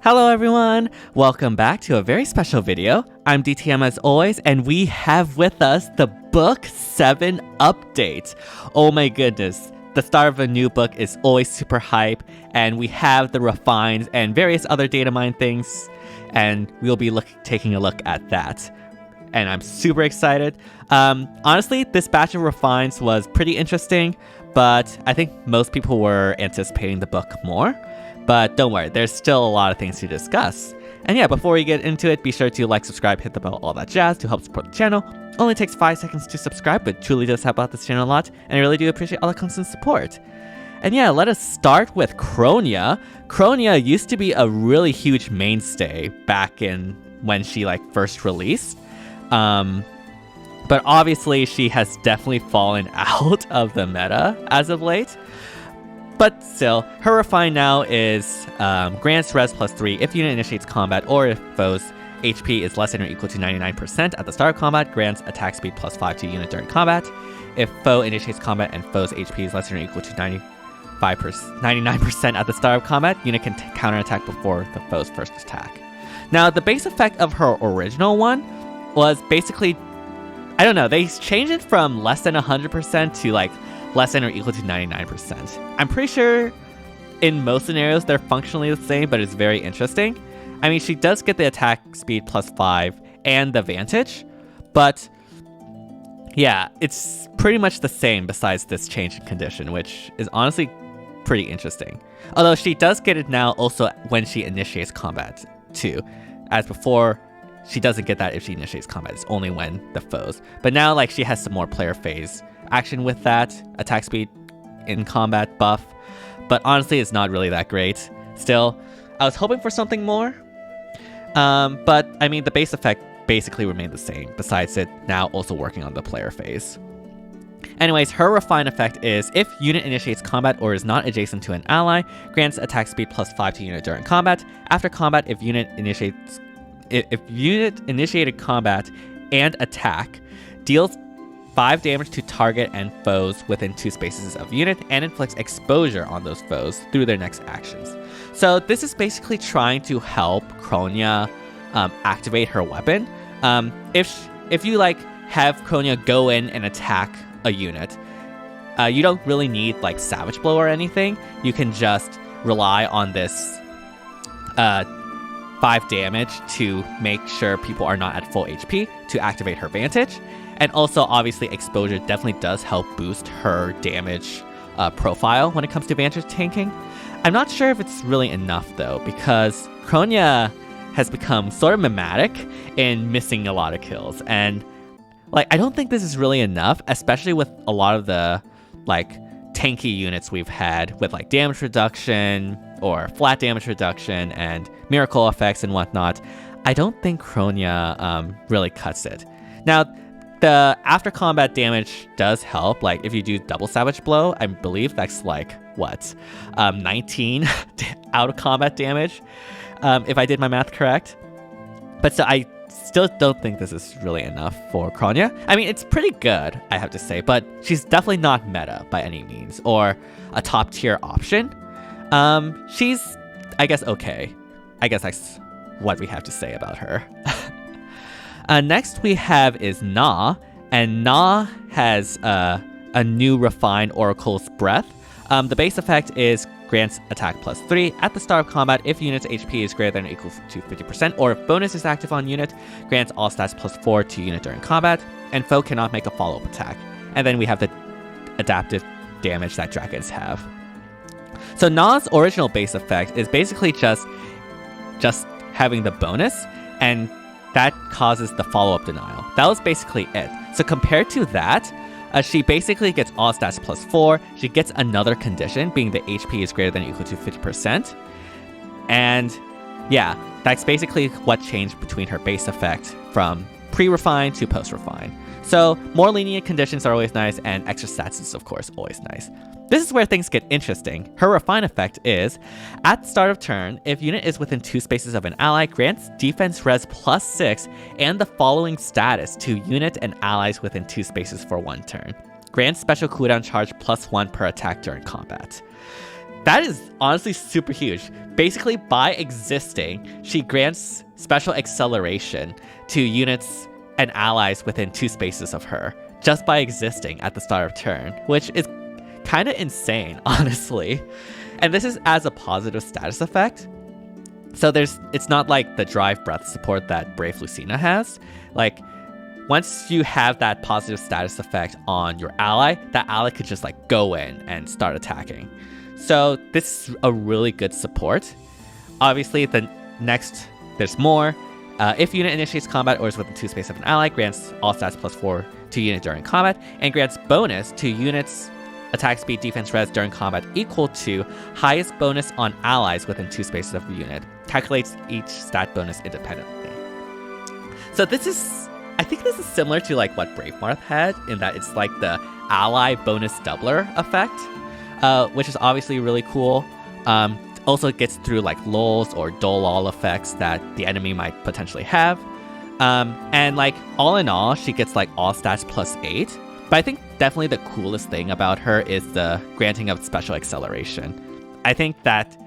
Hello everyone! Welcome back to a very special video. I'm DTM as always, and we have with us the Book 7 update. Oh my goodness, the start of a new book is always super hype, and we have the refines and various other data mine things, and we'll be taking a look at that. And I'm super excited. Honestly, this batch of refines was pretty interesting, but I think most people were anticipating the book more. But don't worry, there's still a lot of things to discuss. And yeah, before we get into it, be sure to like, subscribe, hit the bell, all that jazz to help support the channel. Only takes 5 seconds to subscribe, but truly does help out this channel a lot, and I really do appreciate all the constant support. And yeah, let us start with Kronya. Kronya used to be a really huge mainstay back in when she first released. But obviously she has definitely fallen out of the meta as of late. But still, her refine now is grants res plus 3 if unit initiates combat, or if foe's HP is less than or equal to 99% at the start of combat, grants attack speed plus 5 to unit during combat. If foe initiates combat and foe's HP is less than or equal to 99% at the start of combat, unit can counterattack before the foe's first attack. Now, the base effect of her original one was basically, I don't know, they changed it from less than 100% to less than or equal to 99%. I'm pretty sure in most scenarios they're functionally the same, but it's very interesting. I mean, she does get the attack speed plus 5 and the vantage, but yeah, it's pretty much the same besides this change in condition, which is honestly pretty interesting. Although she does get it now also when she initiates combat too. As before, she doesn't get that if she initiates combat, it's only when the foes. But now she has some more player phase action with that attack speed in combat buff, but honestly it's not really that great. Still, I was hoping for something more, but I mean the base effect basically remained the same, besides it now also working on the player phase. Anyways, her refine effect is if unit initiates combat or is not adjacent to an ally, grants attack speed plus 5 to unit during combat. After combat, if unit initiated combat and attack, deals 5 damage to target and foes within 2 spaces of unit, and inflicts exposure on those foes through their next actions. So this is basically trying to help Kronya activate her weapon. If you have Kronya go in and attack a unit, you don't really need Savage Blow or anything. You can just rely on this 5 damage to make sure people are not at full HP to activate her Vantage. And also, obviously, exposure definitely does help boost her damage profile when it comes to Vantage tanking. I'm not sure if it's really enough, though, because Kronya has become sort of mimetic in missing a lot of kills. And, I don't think this is really enough, especially with a lot of the, tanky units we've had with, damage reduction or flat damage reduction and miracle effects and whatnot. I don't think Kronya really cuts it. Now, the after combat damage does help. If you do double Savage Blow, I believe that's 19 out of combat damage, if I did my math correct. But so I still don't think this is really enough for Kronya. I mean, it's pretty good, I have to say, but she's definitely not meta by any means, or a top tier option. She's, I guess, okay. I guess that's what we have to say about her. Next we have is Na, and Na has a new refined Oracle's Breath. The base effect is grants attack plus 3 at the start of combat if unit's HP is greater than or equal to 50%, or if bonus is active on unit, grants all stats plus 4 to unit during combat, and foe cannot make a follow-up attack. And then we have the adaptive damage that dragons have. So Na's original base effect is basically just having the bonus, and that causes the follow-up denial. That was basically it. So compared to that, she basically gets all stats plus 4. She gets another condition, being the HP is greater than or equal to 50%. And yeah, that's basically what changed between her base effect from pre-refine to post-refine. So more lenient conditions are always nice, and extra stats is of course always nice. This is where things get interesting. Her refine effect is, at the start of turn, if unit is within 2 spaces of an ally, grants defense res plus 6 and the following status to unit and allies within 2 spaces for 1 turn. Grants special cooldown charge plus 1 per attack during combat. that is honestly super huge. Basically, by existing, she grants special acceleration to units and allies within 2 spaces of her, just by existing at the start of turn, which is kind of insane, honestly. And this is as a positive status effect. So it's not like the drive breath support that Brave Lucina has. Like, once you have that positive status effect on your ally, that ally could just like go in and start attacking. So this is a really good support. Obviously, there's more. If unit initiates combat or is within 2 space of an ally, grants all stats +4 to unit during combat, and grants bonus to units attack speed, defense, res during combat equal to highest bonus on allies within 2 spaces of the unit. Calculates each stat bonus independently. So I think this is similar to like what Brave Marth had, in that it's like the ally bonus doubler effect, which is obviously really cool. Also gets through like lulls or dull effects that the enemy might potentially have. And like all in all, she gets like all stats +8. But I think definitely the coolest thing about her is the granting of special acceleration. I think that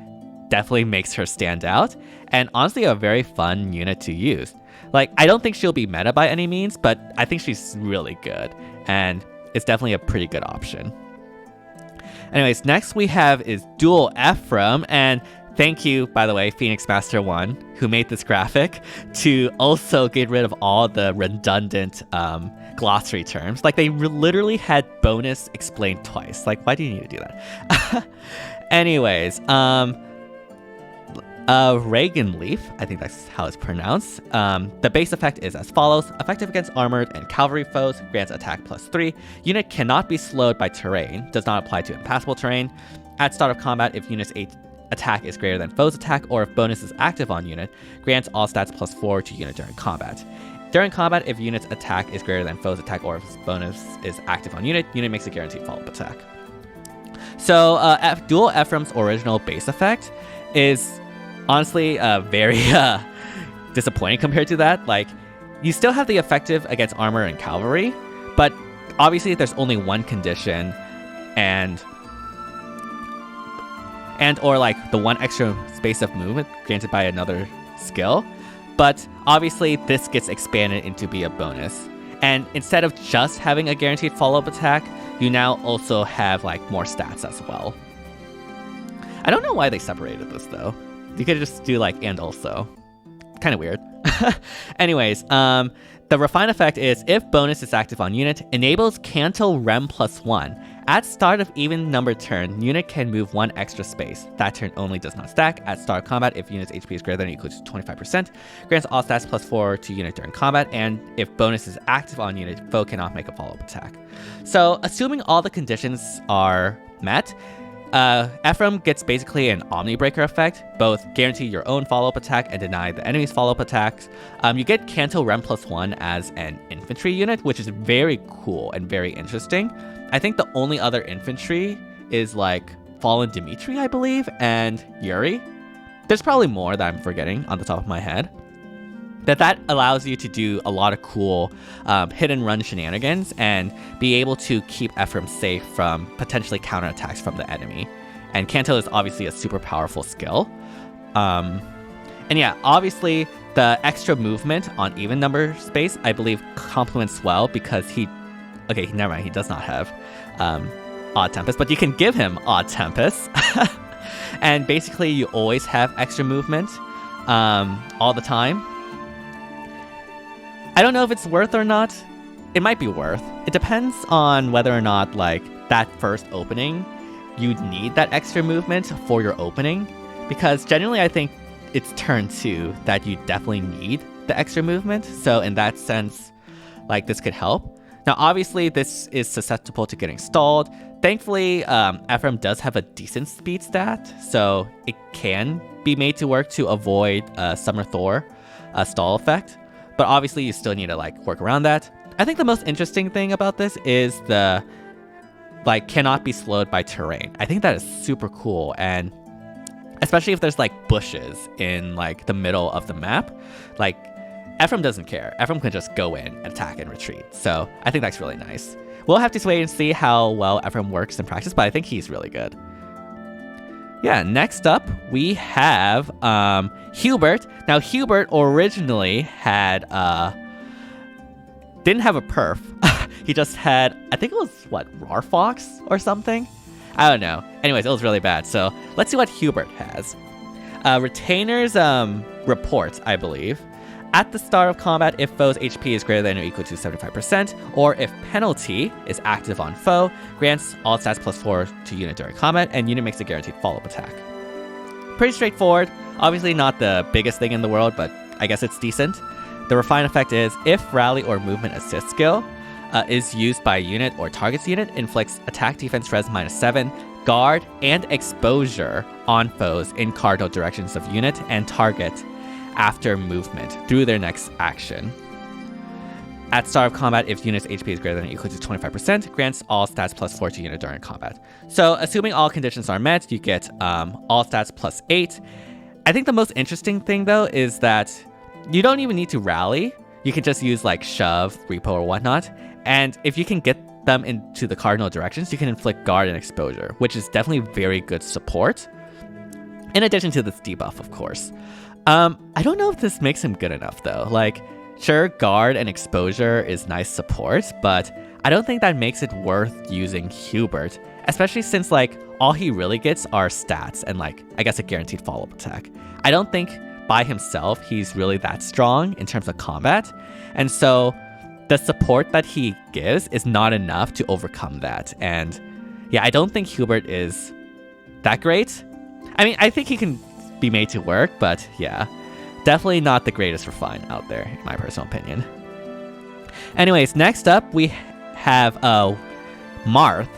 definitely makes her stand out, and honestly a very fun unit to use. Like, I don't think she'll be meta by any means, but I think she's really good, and it's definitely a pretty good option. Anyways, next we have is Dual Ephraim, and thank you, by the way, Phoenix Master 1, who made this graphic, to also get rid of all the redundant glossary terms. Like, they literally had bonus explained twice. Like, why do you need to do that? Anyways, Reagan Leaf, I think that's how it's pronounced. The base effect is as follows. Effective against armored and cavalry foes, grants attack +3. Unit cannot be slowed by terrain, does not apply to impassable terrain. At start of combat, if unit's attack is greater than foe's attack, or if bonus is active on unit, grants all stats +4 to unit during combat. During combat, if unit's attack is greater than foe's attack, or if bonus is active on unit makes a guaranteed follow-up attack. So Dual Ephraim's original base effect is honestly very disappointing compared to that. Like, you still have the effective against armor and cavalry, but obviously there's only one condition and or like the one extra space of movement granted by another skill. But obviously this gets expanded into be a bonus. And instead of just having a guaranteed follow-up attack, you now also have like more stats as well. I don't know why they separated this though. You could just do like and also. Kind of weird. Anyways, the Refine effect is if bonus is active on unit, enables Canto Rem +1. At start of even numbered turn, unit can move 1 extra space. That turn only does not stack. At start of combat, if unit's HP is greater than or equal to 25%, grants all stats +4 to unit during combat, and if bonus is active on unit, foe cannot make a follow-up attack. So, assuming all the conditions are met, Ephraim gets basically an Omni Breaker effect, both guarantee your own follow-up attack and deny the enemy's follow-up attacks. You get Canto Rem +1 as an infantry unit, which is very cool and very interesting. I think the only other infantry is like Fallen Dimitri, I believe, and Yuri. There's probably more that I'm forgetting on the top of my head. That allows you to do a lot of cool hit and run shenanigans and be able to keep Ephraim safe from potentially counterattacks from the enemy. And Canto is obviously a super powerful skill. And yeah, obviously the extra movement on even number space, I believe, complements well because okay, never mind, he does not have Odd Tempest, but you can give him Odd Tempest. And basically you always have extra movement all the time. I don't know if it's worth or not. It might be worth. It depends on whether or not, like, that first opening, you need that extra movement for your opening. Because generally, I think it's turn 2 that you definitely need the extra movement. So in that sense, like, this could help. Now, obviously, this is susceptible to getting stalled. Thankfully, Ephraim does have a decent speed stat, so it can be made to work to avoid Summer Thor stall effect. But obviously, you still need to like work around that. I think the most interesting thing about this is the like cannot be slowed by terrain. I think that is super cool, and especially if there's like bushes in like the middle of the map, like Ephraim doesn't care. Ephraim can just go in, attack, and retreat. So I think that's really nice. We'll have to wait and see how well Ephraim works in practice, but I think he's really good. Yeah, next up we have Hubert. Now Hubert originally had didn't have a perf. He just had, I think it was what, Rarfox or something? I don't know. Anyways, it was really bad. So let's see what Hubert has. Retainer's report, I believe. At the start of combat, if foe's HP is greater than or equal to 75%, or if penalty is active on foe, grants all stats +4 to unit during combat, and unit makes a guaranteed follow-up attack. Pretty straightforward. Obviously not the biggest thing in the world, but I guess it's decent. The Refine effect is, if Rally or Movement Assist skill is used by a unit or targets unit, inflicts attack defense res -7, guard, and exposure on foes in cardinal directions of unit and target after movement through their next action. At start of combat, if unit's HP is greater than or equal to 25%, grants all stats +4 to unit during combat. So assuming all conditions are met, you get all stats +8. I think the most interesting thing though is that you don't even need to rally. You can just use like shove, repo, or whatnot. And if you can get them into the cardinal directions, you can inflict guard and exposure, which is definitely very good support. In addition to this debuff, of course. I don't know if this makes him good enough though. Like, sure, guard and exposure is nice support, but I don't think that makes it worth using Hubert, especially since like all he really gets are stats and like, I guess a guaranteed follow-up attack. I don't think by himself he's really that strong in terms of combat, and so the support that he gives is not enough to overcome that. And yeah, I don't think Hubert is that great. I mean, I think he can be made to work, but yeah, definitely not the greatest Refine out there, in my personal opinion. Anyways, next up we have Marth,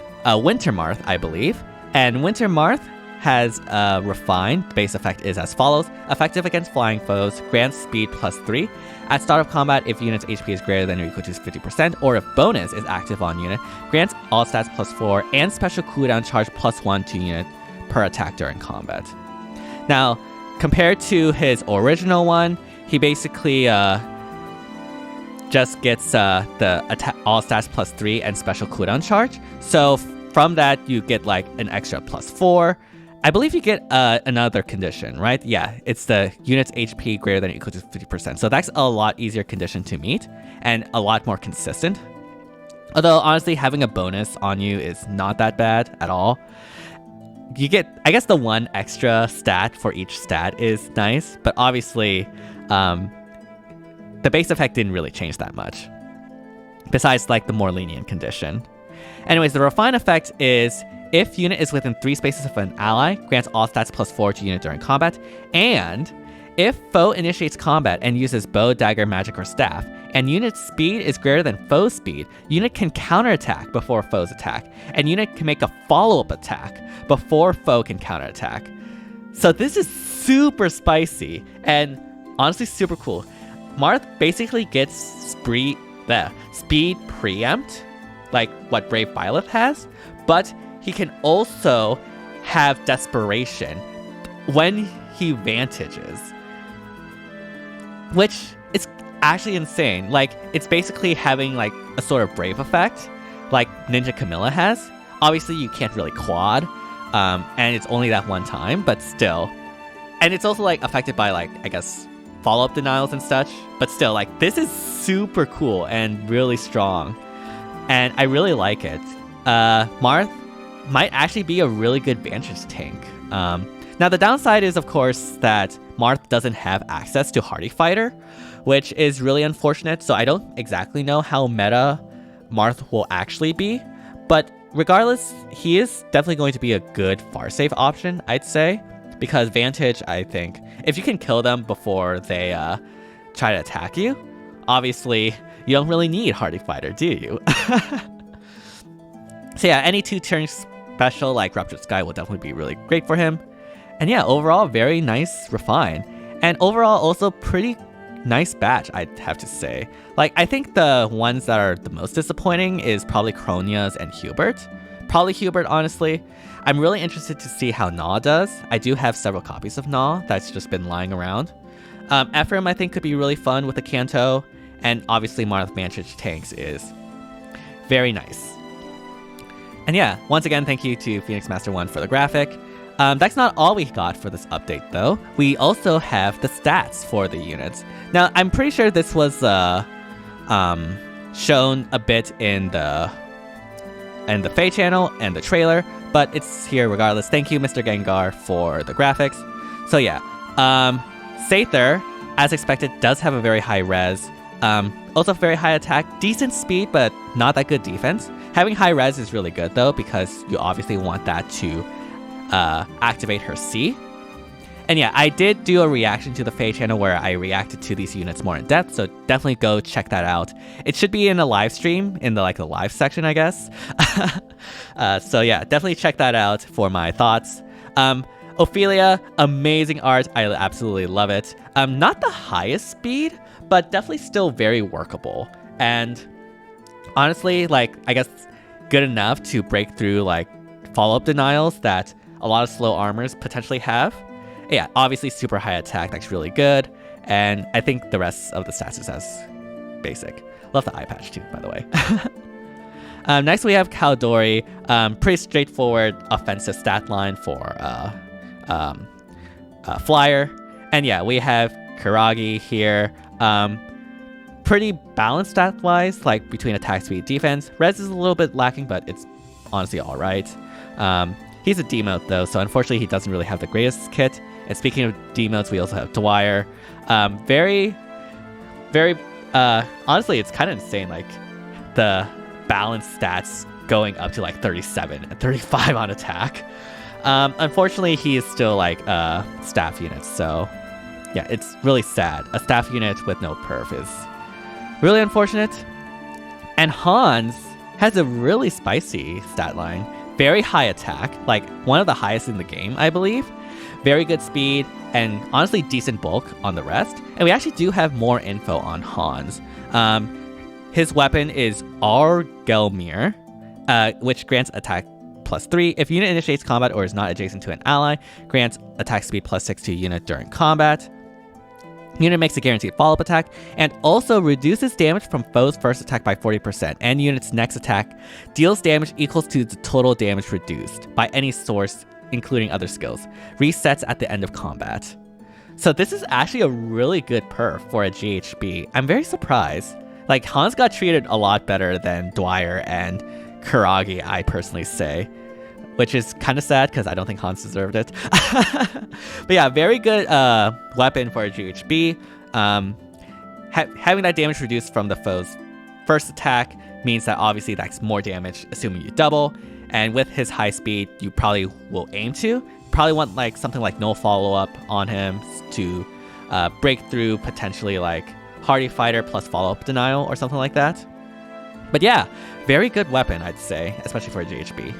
Winter Marth, I believe. And Winter Marth has Refine. The base effect is as follows. Effective against flying foes, grants speed +3. At start of combat, if unit's HP is greater than or equal to 50%, or if bonus is active on unit, grants all stats +4 and special cooldown charge +1 to unit per attack during combat. Now, compared to his original one, he basically just gets the all stats +3 and special cooldown charge. So from that, you get like an extra +4. I believe you get another condition, right? Yeah, it's the unit's HP greater than or equal to 50%. So that's a lot easier condition to meet and a lot more consistent. Although, honestly, having a bonus on you is not that bad at all. You get, I guess the one extra stat for each stat is nice, but obviously the base effect didn't really change that much, besides like the more lenient condition. Anyways, the Refine effect is, if unit is within 3 spaces of an ally, grants all stats +4 to unit during combat, and if foe initiates combat and uses bow, dagger, magic, or staff, and unit's speed is greater than foe's speed, unit can counterattack before foe's attack, and unit can make a follow-up attack before foe can counterattack. So this is super spicy and honestly super cool. Marth basically gets speed preempt, like what Brave Violet has, but he can also have desperation when he vantages, which is actually insane. Like, it's basically having like a sort of Brave effect, like Ninja Camilla has. Obviously, you can't really quad, and it's only that one time, but still. And it's also like affected by like, I guess, follow-up denials and such, but still, like, this is super cool and really strong, and I really like it. Marth might actually be a really good Vantage tank. Now, the downside is, of course, that Marth doesn't have access to Hardy Fighter, which is really unfortunate, so I don't exactly know how meta Marth will actually be, but regardless, he is definitely going to be a good far-safe option, I'd say, because Vantage, I think, if you can kill them before they try to attack you, obviously, you don't really need Hardy Fighter, do you? So yeah, any 2-turn special like Ruptured Sky will definitely be really great for him. And yeah, overall, very nice Refine. And overall, also pretty nice batch, I'd have to say. Like, I think the ones that are the most disappointing is probably Kronya's and Hubert. Probably Hubert, honestly. I'm really interested to see how Gnaw does. I do have several copies of Gnaw that's just been lying around. Ephraim, I think, could be really fun with the Canto. And obviously, Marth Vantage tanks is very nice. And yeah, once again, thank you to Phoenix Master 1 for the graphic. That's not all we got for this update, though. We also have the stats for the units. Now, I'm pretty sure this was shown a bit in the FEH channel and the trailer, but it's here regardless. Thank you, Mr. Gengar, for the graphics. So yeah, Sather, as expected, does have a very high res. Also very high attack, decent speed, but not that good defense. Having high res is really good though, because you obviously want that to activate her C. And yeah, I did do a reaction to the FEH channel where I reacted to these units more in depth, so definitely go check that out. It should be in a live stream, in the live section, I guess. So yeah, definitely check that out for my thoughts. Ophelia, amazing art. I absolutely love it. Not the highest speed, but definitely still very workable. And honestly, I guess good enough to break through follow-up denials that a lot of slow armors potentially have. Yeah, obviously super high attack, that's really good. And I think the rest of the stats is as basic. Love the eye patch too, by the way. Next we have Caldori. Pretty straightforward offensive stat line for Flyer. And yeah, we have Kuragi here. Pretty balanced stat-wise, between attack speed defense. Res is a little bit lacking, but it's honestly alright. He's a demote though, so unfortunately he doesn't really have the greatest kit. And speaking of demotes, we also have Dwyer. Very, honestly, it's kind of insane, the balanced stats going up to 37 and 35 on attack. Unfortunately, he is still staff units, so yeah, it's really sad. A staff unit with no perf is really unfortunate. And Hans has a really spicy stat line. Very high attack, one of the highest in the game, I believe. Very good speed, and honestly decent bulk on the rest. And we actually do have more info on Hans. His weapon is Argelmir, which grants attack +3. If unit initiates combat or is not adjacent to an ally, grants attack speed +6 to unit during combat. Unit makes a guaranteed follow-up attack, and also reduces damage from foe's first attack by 40%, and unit's next attack deals damage equals to the total damage reduced by any source, including other skills. Resets at the end of combat. So this is actually a really good perf for a GHB. I'm very surprised. Hans got treated a lot better than Dwyer and Kuragi, I personally say. Which is kind of sad, because I don't think Hans deserved it. But yeah, very good weapon for a GHB. Having that damage reduced from the foe's first attack means that obviously that's more damage, assuming you double. And with his high speed, you probably will aim to. Probably want something like no follow-up on him to break through potentially Hardy Fighter plus follow-up denial or something like that. But yeah, very good weapon, I'd say, especially for a GHB.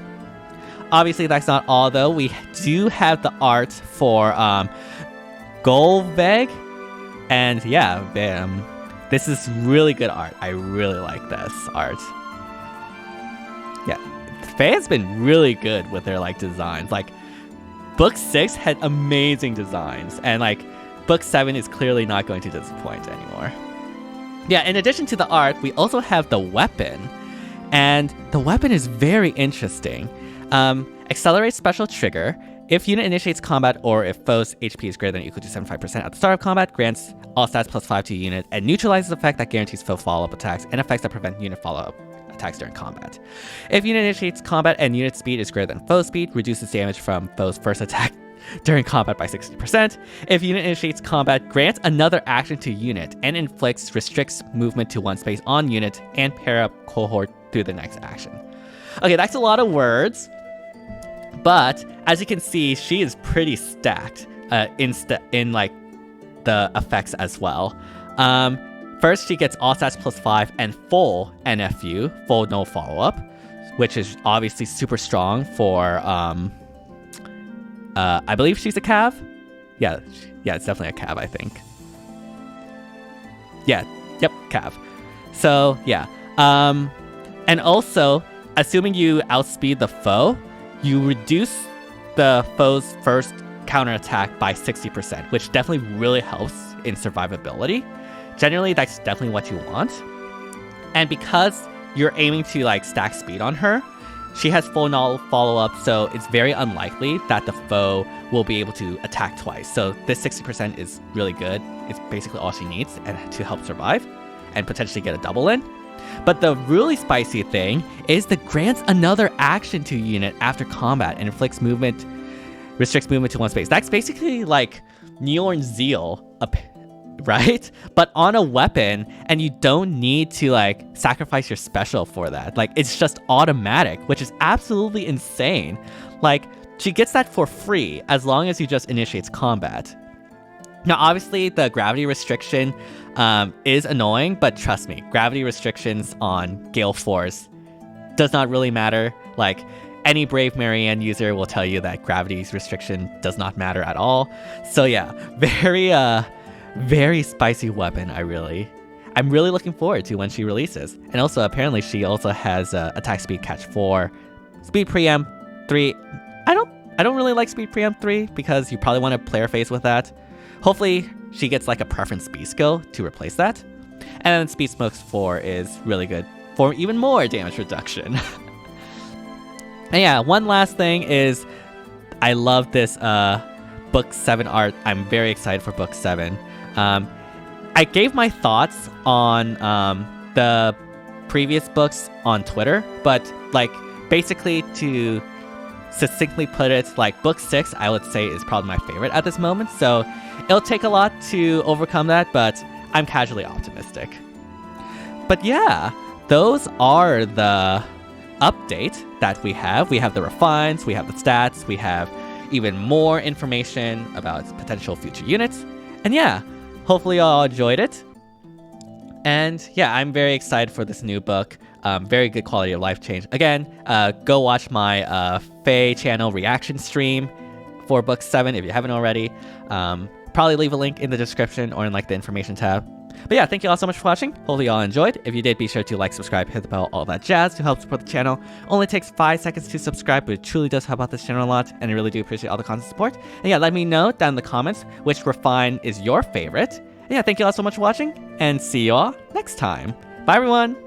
Obviously, that's not all, though. We do have the art for Gullveig. And yeah, this is really good art. I really like this art. Yeah, FEH's been really good with their designs. Book 6 had amazing designs, and Book 7 is clearly not going to disappoint anymore. Yeah, in addition to the art, we also have the weapon. And the weapon is very interesting. Accelerate special trigger. If unit initiates combat or if foe's HP is greater than or equal to 75% at the start of combat, grants all stats +5 to unit and neutralizes effect that guarantees foe follow-up attacks and effects that prevent unit follow-up attacks during combat. If unit initiates combat and unit speed is greater than foe speed, reduces damage from foe's first attack during combat by 60%. If unit initiates combat, grants another action to unit and restricts movement to one space on unit and pair up cohort through the next action. Okay, that's a lot of words. But as you can see, she is pretty stacked in the effects as well. First, she gets all stats +5 and full NFU, full no follow-up, which is obviously super strong for, I believe she's a Cav? Yeah, it's definitely a Cav, I think. Yeah, yep, Cav. So, yeah. And also, assuming you outspeed the foe, you reduce the foe's first counterattack by 60%, which definitely really helps in survivability. Generally, that's definitely what you want. And because you're aiming to stack speed on her, she has full null follow-up, so it's very unlikely that the foe will be able to attack twice. So this 60% is really good. It's basically all she needs and to help survive and potentially get a double in. But the really spicy thing is that grants another action to a unit after combat and inflicts movement, restricts movement to one space. That's basically like Neorn's Zeal, right? But on a weapon, and you don't need to like sacrifice your special for that. Like, it's just automatic, which is absolutely insane. Like, she gets that for free as long as you just initiates combat. Now, obviously, the gravity restriction is annoying, but trust me, gravity restrictions on Gale Force does not really matter. Like, any Brave Marianne user will tell you that gravity's restriction does not matter at all. So yeah, very spicy weapon. I'm really looking forward to when she releases. And also, apparently, she also has attack speed catch 4, speed preempt 3. I don't really like speed preempt 3 because you probably want to player face with that. Hopefully, she gets like a preference speed skill to replace that. And then speed smokes 4 is really good for even more damage reduction. And yeah, one last thing is I love this book 7 art. I'm very excited for book 7. I gave my thoughts on the previous books on Twitter, but like basically to succinctly put it, like book 6 I would say is probably my favorite at this moment, so it'll take a lot to overcome that, but I'm casually optimistic. But yeah, those are the update that we have. We have the refines, we have the stats, we have even more information about potential future units, and yeah, hopefully you all enjoyed it. And yeah, I'm very excited for this new book. Very good quality of life change. Again, go watch my FEH channel reaction stream for book 7 if you haven't already. Probably leave a link in the description or in like the information tab. But yeah, thank you all so much for watching. Hopefully you all enjoyed. If you did, be sure to like, subscribe, hit the bell, all that jazz to help support the channel. Only takes 5 seconds to subscribe, but it truly does help out this channel a lot, and I really do appreciate all the constant support. And yeah, let me know down in the comments which refine is your favorite. And yeah, thank you all so much for watching, and see you all next time. Bye everyone!